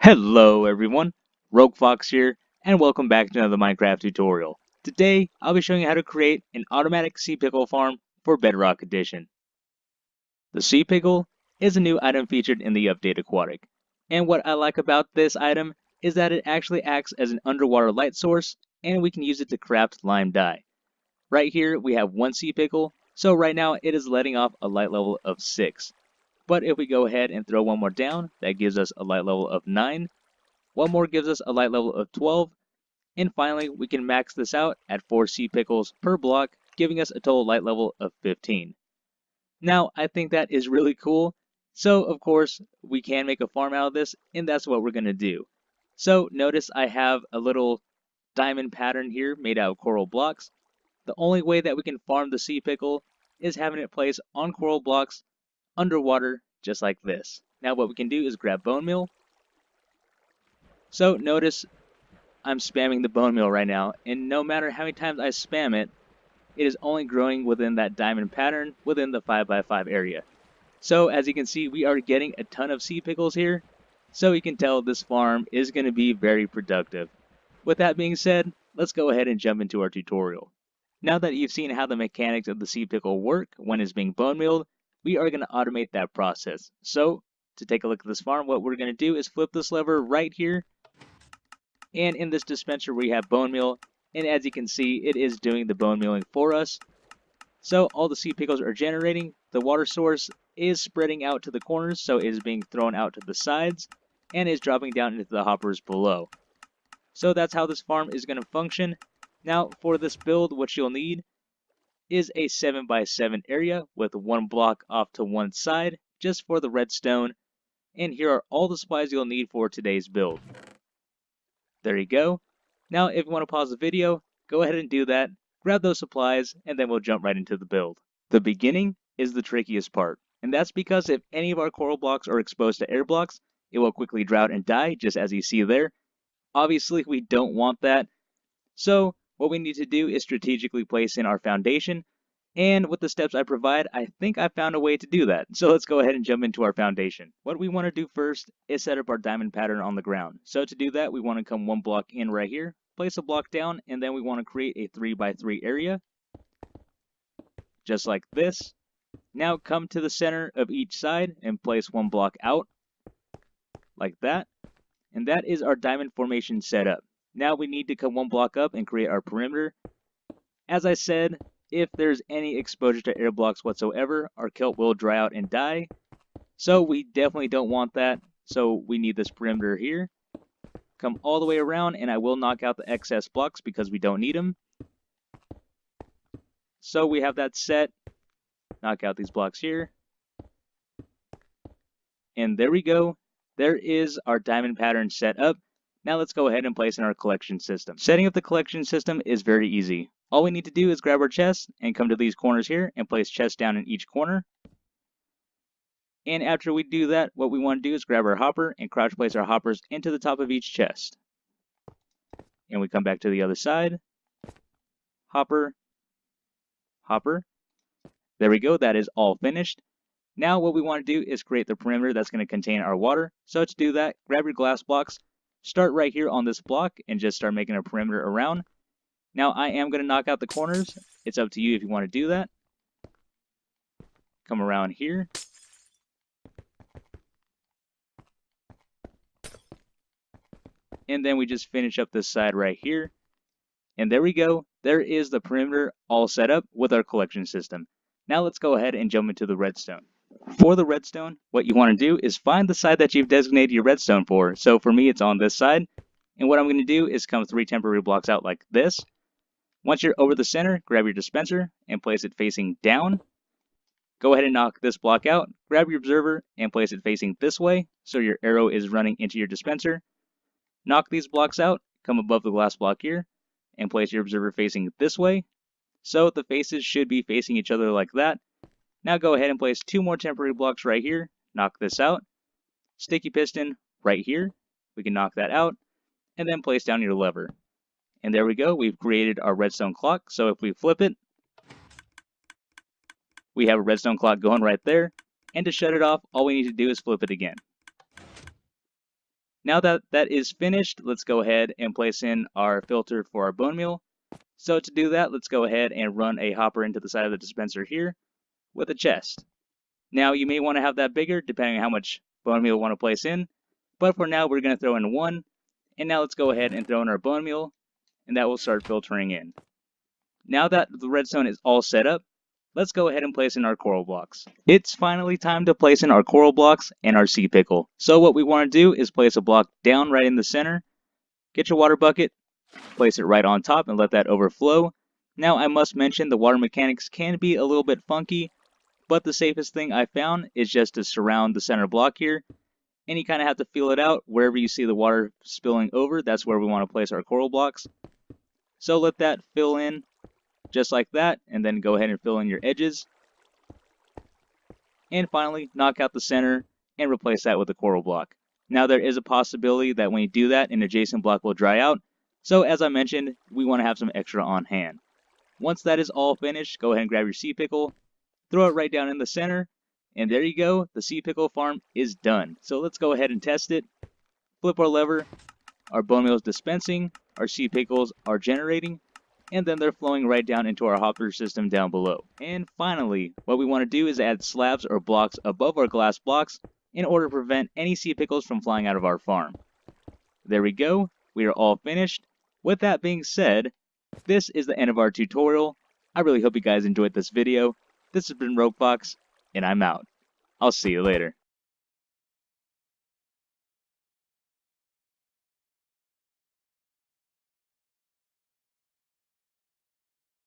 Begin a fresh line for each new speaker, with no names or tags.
Hello everyone, Rogue Fox here, and welcome back to another Minecraft tutorial. Today, I'll be showing you how to create an automatic sea pickle farm for Bedrock Edition. The sea pickle is a new item featured in the update Aquatic, and what I like about this item is that it actually acts as an underwater light source, and we can use it to craft lime dye. Right here, we have one sea pickle, so right now it is letting off a light level of 6. But if we go ahead and throw one more down, that gives us a light level of 9. One more gives us a light level of 12, and finally we can max this out at 4 sea pickles per block, giving us a total light level of 15. Now I think that is really cool, so of course we can make a farm out of this, and that's what we're going to do. So notice I have a little diamond pattern here made out of coral blocks. The only way that we can farm the sea pickle is having it placed on coral blocks underwater just like this. Now what we can do is grab bone meal. So notice I'm spamming the bone meal right now, and no matter how many times I spam it, it is only growing within that diamond pattern within the 5x5 area. So as you can see, we are getting a ton of sea pickles here, so you can tell this farm is going to be very productive. With that being said, let's go ahead and jump into our tutorial. Now that you've seen how the mechanics of the sea pickle work when it's being bone mealed, we are going to automate that process. So to take a look at this farm, what we're going to do is flip this lever right here, and in this dispenser we have bone meal, and as you can see it is doing the bone mealing for us. So all the sea pickles are generating, the water source is spreading out to the corners, so it is being thrown out to the sides and is dropping down into the hoppers below. So that's how this farm is going to function. Now for this build, what you'll need is a 7x7 area with one block off to one side just for the redstone, and here are all the supplies you'll need for today's build. There you go. Now if you want to pause the video, go ahead and do that, grab those supplies, and then we'll jump right into the build. The beginning is the trickiest part, and that's because if any of our coral blocks are exposed to air blocks, it will quickly drought and die, just as you see there. Obviously we don't want that, so what we need to do is strategically place in our foundation, and with the steps I provide, I think I found a way to do that. So let's go ahead and jump into our foundation. What we want to do first is set up our diamond pattern on the ground. So to do that, we want to come one block in right here, place a block down, and then we want to create a 3x3 area, just like this. Now come to the center of each side and place one block out, like that. And that is our diamond formation set up. Now we need to come one block up and create our perimeter. As I said, if there's any exposure to air blocks whatsoever, our kelp will dry out and die. So we definitely don't want that. So we need this perimeter here. Come all the way around, and I will knock out the excess blocks because we don't need them. So we have that set. Knock out these blocks here. And there we go. There is our diamond pattern set up. Now let's go ahead and place in our collection system. Setting up the collection system is very easy. All we need to do is grab our chest and come to these corners here and place chests down in each corner. And after we do that, what we want to do is grab our hopper and crouch place our hoppers into the top of each chest. And we come back to the other side. Hopper. Hopper. There we go. That is all finished. Now what we want to do is create the perimeter that's going to contain our water. So to do that, grab your glass blocks. Start right here on this block and just start making a perimeter around. Now I am going to knock out the corners. It's up to you if you want to do that. Come around here. And then we just finish up this side right here. And there we go. There is the perimeter all set up with our collection system. Now let's go ahead and jump into the redstone. For the redstone, what you want to do is find the side that you've designated your redstone for. So for me, it's on this side. And what I'm going to do is come 3 temporary blocks out like this. Once you're over the center, grab your dispenser and place it facing down. Go ahead and knock this block out. Grab your observer and place it facing this way, so your arrow is running into your dispenser. Knock these blocks out, come above the glass block here, and place your observer facing this way. So the faces should be facing each other like that. Now go ahead and place 2 more temporary blocks right here. Knock this out. Sticky piston right here. We can knock that out. And then place down your lever. And there we go. We've created our redstone clock. So if we flip it, we have a redstone clock going right there. And to shut it off, all we need to do is flip it again. Now that that is finished, let's go ahead and place in our filter for our bone meal. So to do that, let's go ahead and run a hopper into the side of the dispenser here with a chest. Now you may want to have that bigger depending on how much bone meal you want to place in, but for now we're going to throw in one. And now let's go ahead and throw in our bone meal, and that will start filtering in. Now that the redstone is all set up, let's go ahead and place in our coral blocks. It's finally time to place in our coral blocks and our sea pickle. So what we want to do is place a block down right in the center, get your water bucket, place it right on top and let that overflow. Now I must mention the water mechanics can be a little bit funky, but the safest thing I found is just to surround the center block here, and you kind of have to feel it out. Wherever you see the water spilling over, that's where we want to place our coral blocks. So let that fill in just like that, and then go ahead and fill in your edges. And finally, knock out the center and replace that with a coral block. Now there is a possibility that when you do that, an adjacent block will dry out. So as I mentioned, we want to have some extra on hand. Once that is all finished, go ahead and grab your sea pickle, throw it right down in the center, and there you go, the sea pickle farm is done. So let's go ahead and test it. Flip our lever, our bone meal is dispensing, our sea pickles are generating, and then they're flowing right down into our hopper system down below. And finally, what we want to do is add slabs or blocks above our glass blocks in order to prevent any sea pickles from flying out of our farm. There we go, we are all finished. With that being said, this is the end of our tutorial. I really hope you guys enjoyed this video. This has been Roguefox, and I'm out. I'll see you later.